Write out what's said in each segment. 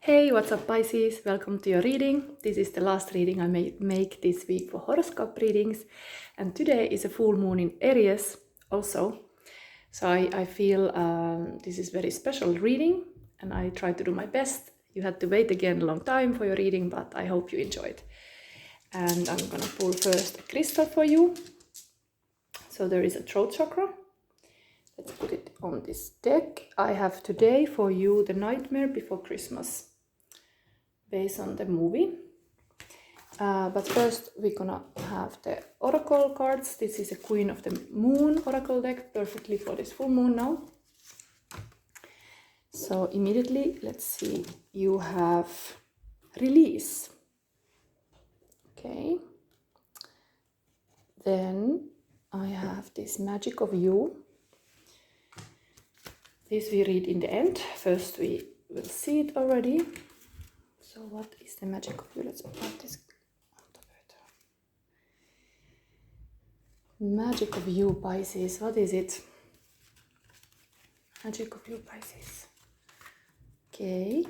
Hey, what's up Pisces? Welcome to your reading. This is the last reading I may make this week for horoscope readings. And today is a full moon in Aries also. So I feel this is very special reading and I try to do my best. You had to wait again a long time for your reading, but I hope you enjoyed. And I'm gonna pull first a crystal for you. So there is a throat chakra. Let's put it on this deck. I have today for you The Nightmare Before Christmas, based on the movie. But first we're gonna have the oracle cards. This is a Queen of the Moon oracle deck, perfectly for this full moon now. So immediately, let's see, you have release. Okay. Then I have this magic of you. This we read in the end. First we will see it already. So what is the magic of you? Let's put this on top of it. Magic of you, Pisces. What is it? Magic of you, Pisces. Okay.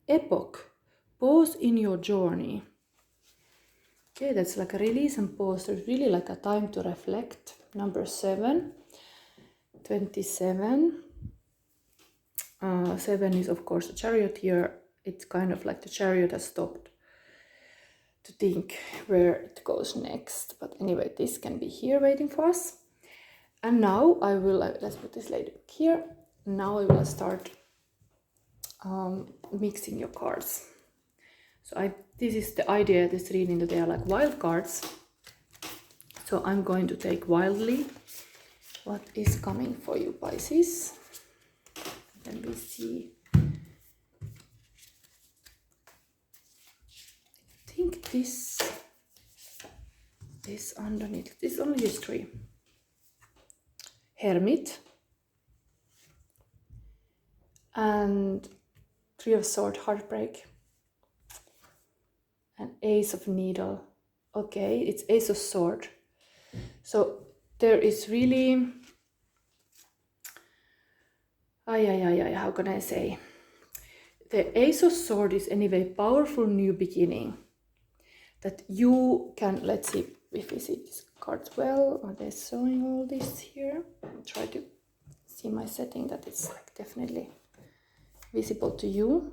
Epoch. Pause in your journey. Okay, that's like a release and pause. There's really like a time to reflect. Number 7. 27. 7 is of course a chariot here. It's kind of like the chariot has stopped to think where it goes next. But anyway, this can be here waiting for us. And now I will, let's put this lady back here. Now I will start mixing your cards. So this is the idea, this reading, that they are like wild cards. So I'm going to take wildly what is coming for you, Pisces. Then we see. I think this underneath, this is only history. Hermit. And 3 of Swords, heartbreak. And Ace of Needle. Okay, it's Ace of Swords. So there is really, how can I say? The Ace of Swords is anyway powerful new beginning. That you can, let's see if we see these cards well. Are they showing all this here? I'll try to see my setting that it's like definitely visible to you.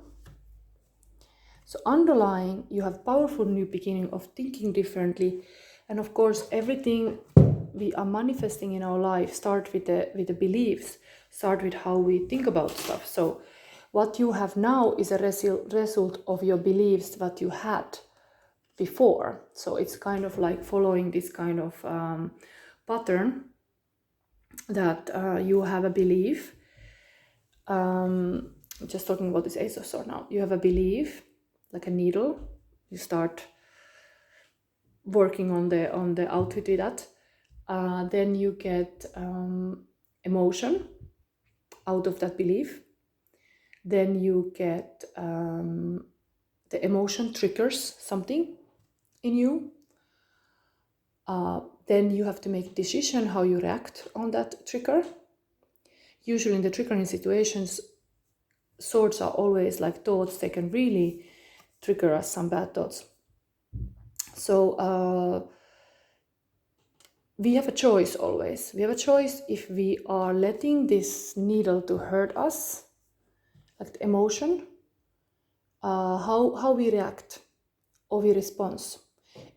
So underlying, you have powerful new beginning of thinking differently. And of course, everything we are manifesting in our life start with the beliefs, start with how we think about stuff. So what you have now is a result of your beliefs that you had before. So it's kind of like following this kind of pattern that you have a belief. I'm just talking about this Ace of Swords now. You have a belief, like a needle. You start working on the outfit with that. Then you get emotion out of that belief. Then you get the emotion triggers something in you. Then you have to make a decision how you react on that trigger. Usually in the triggering situations, swords are always like thoughts. They can really trigger us, some bad thoughts. So we have a choice always. We have a choice if we are letting this needle to hurt us, like the emotion, how we react or we respond.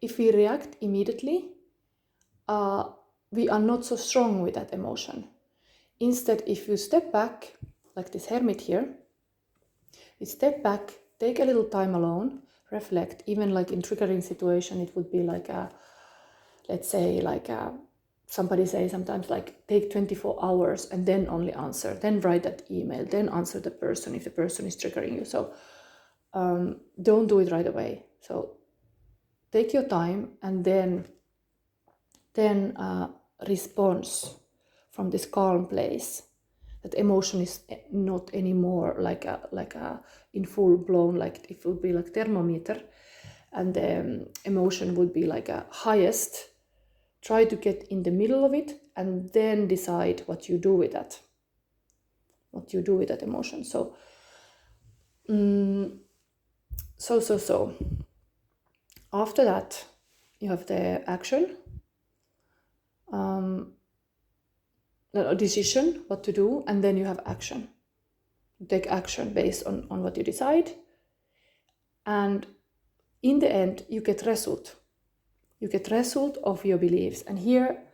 If we react immediately, we are not so strong with that emotion. Instead, if you step back, like this hermit here, you step back, take a little time alone, reflect. Even like in triggering situation, it would be like a, let's say like somebody say sometimes like take 24 hours and then only answer, then write that email, then answer the person if the person is triggering you. So don't do it right away. So take your time and then response from this calm place. That emotion is not anymore like a in full blown, like it would be like thermometer, and the emotion would be like a highest. Try to get in the middle of it and then decide what you do with that. What you do with that emotion. So So. After that, you have the action, a decision, what to do, and then you have action. You take action based on what you decide. And in the end, you get result. You get result of your beliefs. And here,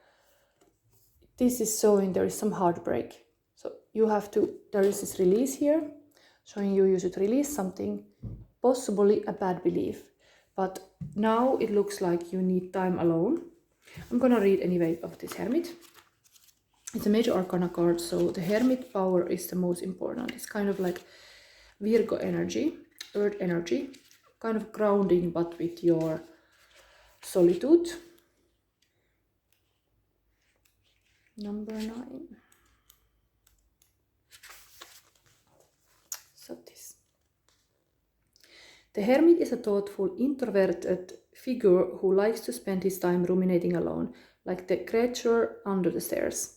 this is showing there is some heartbreak. So you have to, there is this release here, showing you should release something, possibly a bad belief. But now it looks like you need time alone. I'm gonna read anyway of this Hermit. It's a major arcana card, so the Hermit power is the most important. It's kind of like Virgo energy, earth energy, kind of grounding but with your solitude. Number 9. So this. The Hermit is a thoughtful, introverted figure who likes to spend his time ruminating alone, like the creature under the stairs.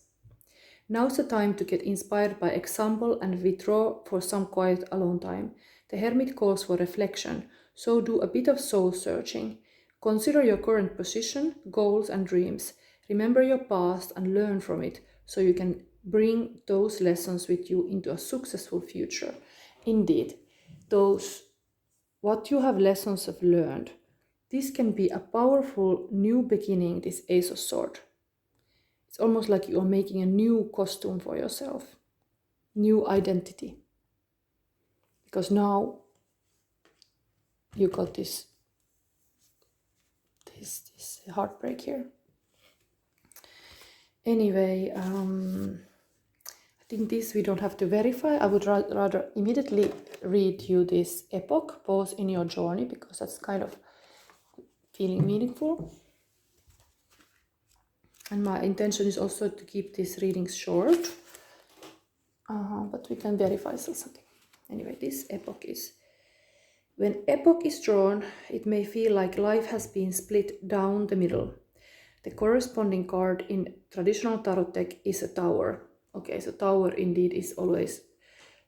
Now's the time to get inspired by example and withdraw for some quiet alone time. The Hermit calls for reflection, so do a bit of soul searching. Consider your current position, goals and dreams. Remember your past and learn from it, so you can bring those lessons with you into a successful future. Indeed, what you have lessons have learned, this can be a powerful new beginning, this Ace of Swords. It's almost like you are making a new costume for yourself, new identity. Because now you got this heartbreak here. Anyway, I think this we don't have to verify. I would rather immediately read you this epoch, pause in your journey, because that's kind of feeling meaningful. And my intention is also to keep these readings short, but we can verify something. Anyway, this epoch is, when epoch is drawn, it may feel like life has been split down the middle. The corresponding card in traditional tarot deck is a tower. Okay, so tower indeed is always,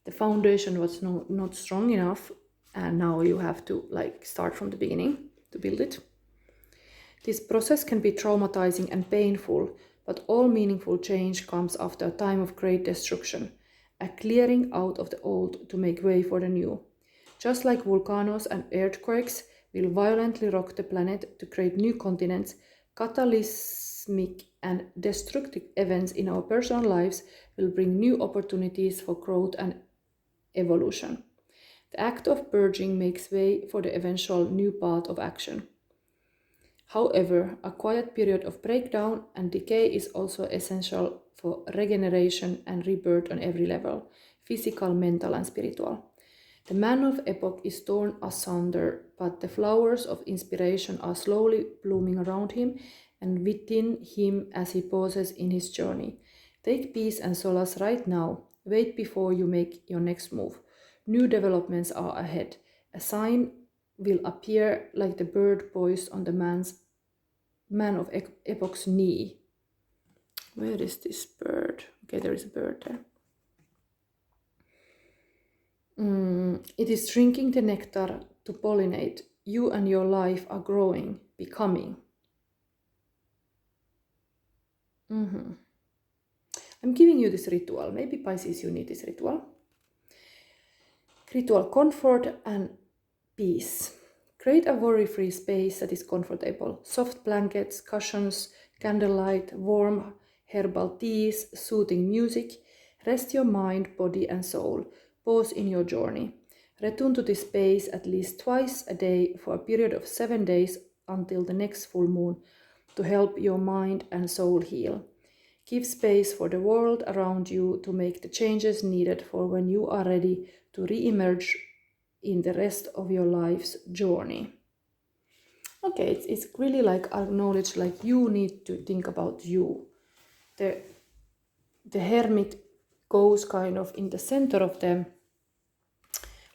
the foundation was not strong enough, and now you have to like start from the beginning to build it. This process can be traumatizing and painful, but all meaningful change comes after a time of great destruction, a clearing out of the old to make way for the new. Just like volcanoes and earthquakes will violently rock the planet to create new continents, cataclysmic and destructive events in our personal lives will bring new opportunities for growth and evolution. The act of purging makes way for the eventual new path of action. However, a quiet period of breakdown and decay is also essential for regeneration and rebirth on every level, physical, mental, and spiritual. The man of epoch is torn asunder, but the flowers of inspiration are slowly blooming around him and within him as he pauses in his journey. Take peace and solace right now. Wait before you make your next move. New developments are ahead. A sign will appear like the bird poised on the man of epoch's knee. Where is this bird? Okay, there is a bird there. It is drinking the nectar to pollinate. You and your life are growing, becoming. I'm giving you this ritual. Maybe Pisces, you need this ritual. Ritual comfort and peace. Create a worry-free space that is comfortable. Soft blankets, cushions, candlelight, warm herbal teas, soothing music. Rest your mind, body and soul. Pause in your journey. Return to this space at least twice a day for a period of 7 days until the next full moon to help your mind and soul heal. Give space for the world around you to make the changes needed for when you are ready to re-emerge in the rest of your life's journey. Okay, it's really like acknowledge, like you need to think about you. The hermit goes kind of in the center of the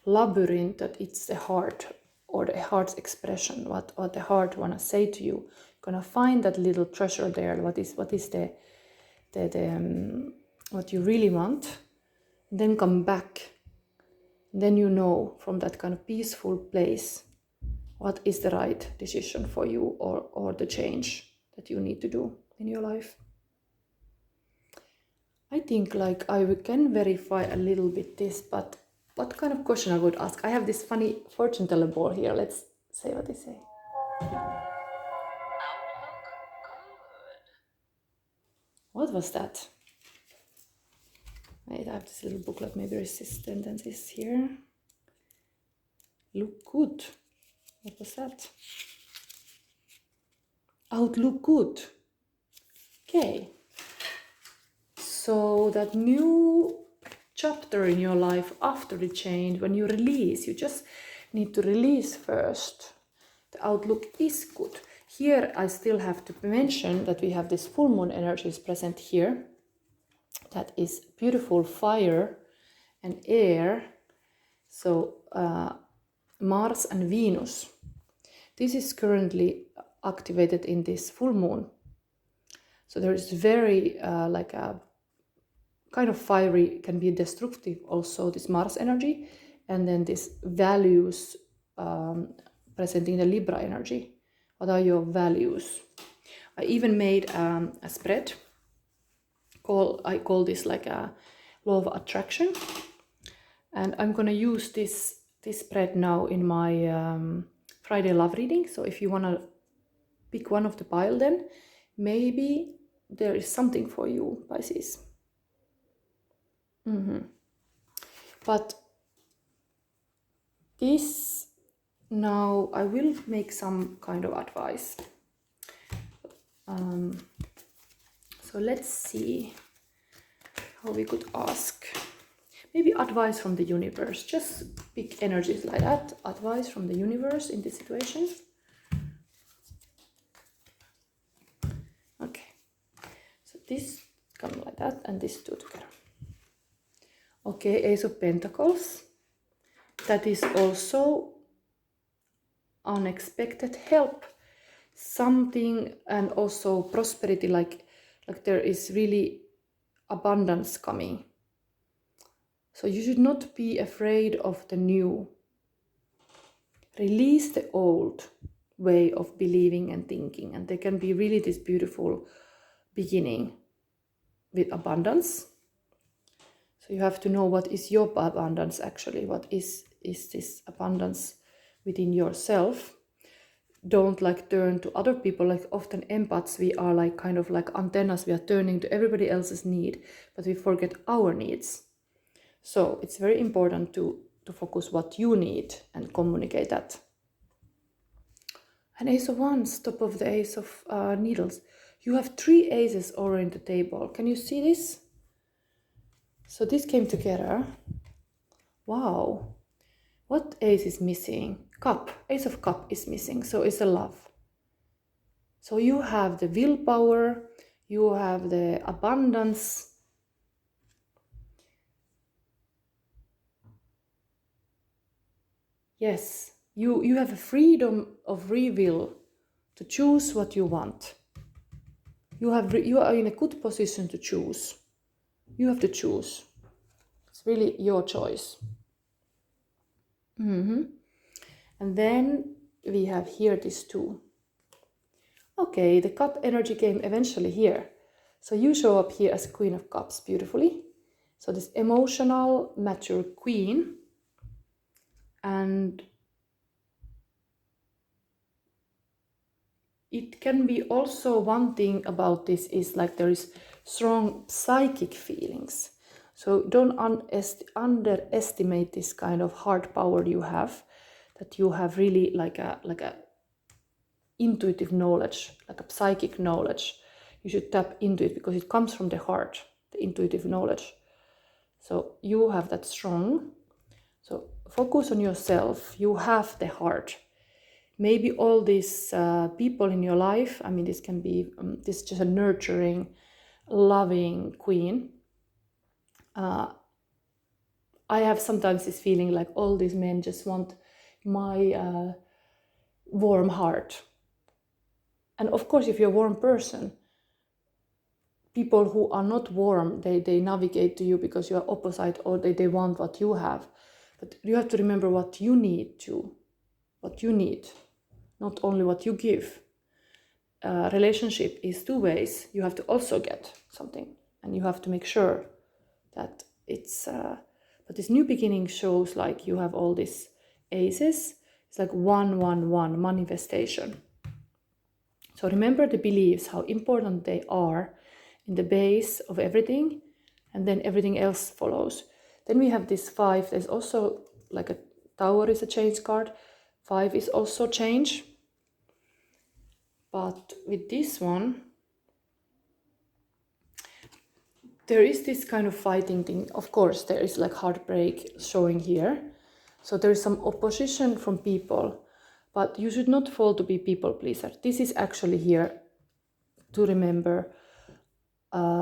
labyrinth, that it's the heart or the heart's expression, what the heart wanna say to you. You're gonna find that little treasure there. What is the what you really want. Then come back Then you know from that kind of peaceful place what is the right decision for you, or the change that you need to do in your life. I think like I can verify a little bit this, but what kind of question I would ask? I have this funny fortune teller ball here. Let's say what they say. What was that? Wait, I have this little booklet, maybe resistant, and this here. Look good. What was that? Outlook good. Okay. So that new chapter in your life after the change, when you release, you just need to release first. The outlook is good. Here I still have to mention that we have this full moon energies present here. That is beautiful fire and air. So Mars and Venus. This is currently activated in this full moon. So there is very like a kind of fiery, can be destructive also, this Mars energy, and then this values presenting the Libra energy. What are your values? I even made a spread. I call this like a law of attraction, and I'm gonna use this spread now in my Friday love reading. So if you wanna pick one of the pile, then maybe there is something for you, Pisces. But this, now I will make some kind of advice. So let's see how we could ask. Maybe advice from the universe. Just pick energies like that. Advice from the universe in this situation. Okay. So this comes like that, and these two together. Okay, Ace of Pentacles. That is also unexpected help. Something, and also prosperity, like there is really abundance coming. So you should not be afraid of the new. Release the old way of believing and thinking, and there can be really this beautiful beginning with abundance. So you have to know what is your abundance actually. What is this abundance within yourself? Don't like turn to other people. Like often empaths, we are like kind of like antennas. We are turning to everybody else's need, but we forget our needs. So it's very important to focus what you need and communicate that. And Ace of Wands, top of the Ace of Needles. You have 3 aces already in the table. Can you see this? So this came together. Wow. What ace is missing? Cup. Ace of Cup is missing. So it's a love. So you have the willpower. You have the abundance. Yes. You have a freedom of free will to choose what you want. You are in a good position to choose. You have to choose. It's really your choice. And then we have here this 2. Okay, the cup energy came eventually here. So you show up here as Queen of Cups beautifully. So this emotional, mature queen. And it can be also, one thing about this is like there is strong psychic feelings. So don't underestimate this kind of heart power you have, that you have really like a intuitive knowledge, like a psychic knowledge. You should tap into it because it comes from the heart, the intuitive knowledge. So you have that strong. So focus on yourself. You have the heart. Maybe all these people in your life, I mean, this can be this is just a nurturing, loving queen. I have sometimes this feeling like all these men just want my warm heart. And of course, if you're a warm person, people who are not warm, they navigate to you because you are opposite, or they want what you have. But you have to remember what you need, not only what you give. Relationship is two ways. You have to also get something, and you have to make sure that it's but this new beginning shows like you have all these aces. It's like 111 manifestation. So remember the beliefs, how important they are in the base of everything, and then everything else follows. Then we have this 5. There's also like a Tower is a change card. 5 is also change. But with this one, there is this kind of fighting thing. Of course, there is like heartbreak showing here. So there is some opposition from people, but you should not fall to be people pleaser. This is actually here to remember.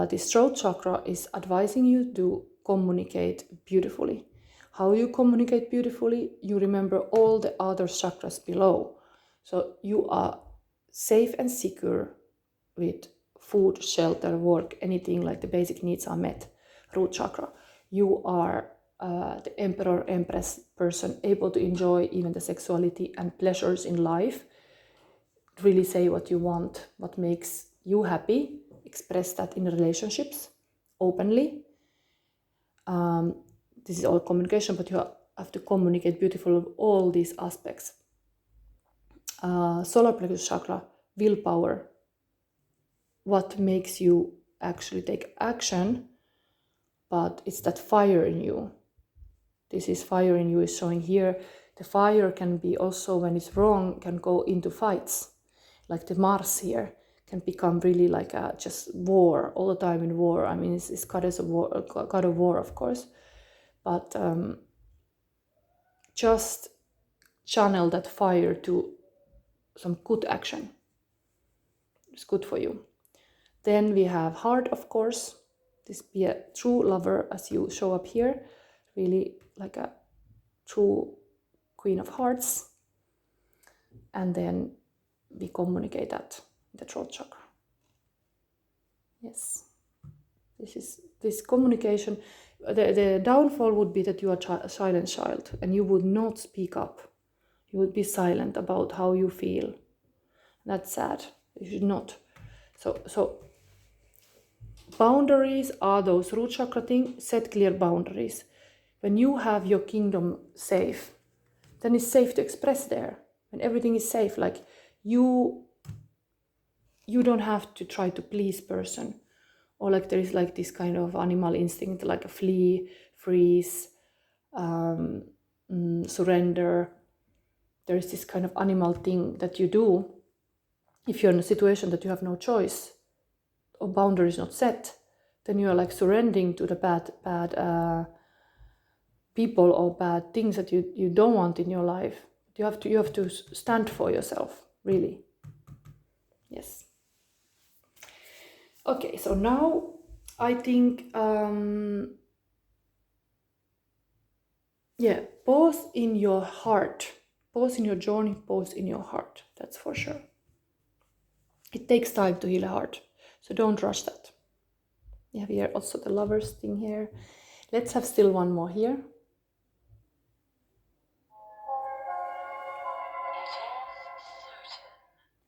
This throat chakra is advising you to communicate beautifully. How you communicate beautifully, you remember all the other chakras below. So you are safe and secure with food, shelter, work, anything like the basic needs are met. Root chakra. You are the emperor, empress person, able to enjoy even the sexuality and pleasures in life. Really say what you want, what makes you happy. Express that in relationships openly. This is all communication, but you have to communicate beautifully of all these aspects. Solar plexus chakra, willpower. What makes you actually take action, but it's that fire in you. This is fire in you is showing here. The fire can be also, when it's wrong, can go into fights. Like the Mars here can become really like a just war, all the time in war. I mean, it's God of war, of course. But just channel that fire to some good action. It's good for you. Then we have heart, of course. This be a true lover as you show up here. Really like a true queen of hearts. And then we communicate that in the throat chakra. Yes. This communication. The downfall would be that you are a silent child and you would not speak up. You would be silent about how you feel. That's sad. You should not. So boundaries are those root chakra thing. Set clear boundaries. When you have your kingdom safe, then it's safe to express there. When everything is safe, like you don't have to try to please person. Or like there is like this kind of animal instinct, like a flee, freeze, surrender. There is this kind of animal thing that you do if you're in a situation that you have no choice or boundaries not set. Then you are like surrendering to the bad people or bad things that you don't want in your life. You have to stand for yourself, really. Yes. Okay, so now I think, pause in your heart. Pause in your journey, pause in your heart. That's for sure. It takes time to heal a heart, so don't rush that. We have here also the lovers thing here. Let's have still one more here.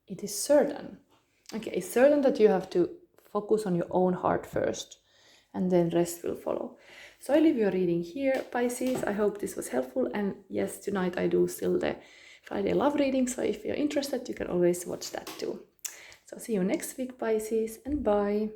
It is certain. Okay, it's certain that you have to focus on your own heart first, and then rest will follow. So I leave your reading here, Pisces. I hope this was helpful. And yes, tonight I do still the Friday love reading. So if you're interested, you can always watch that too. So see you next week, Pisces, and bye.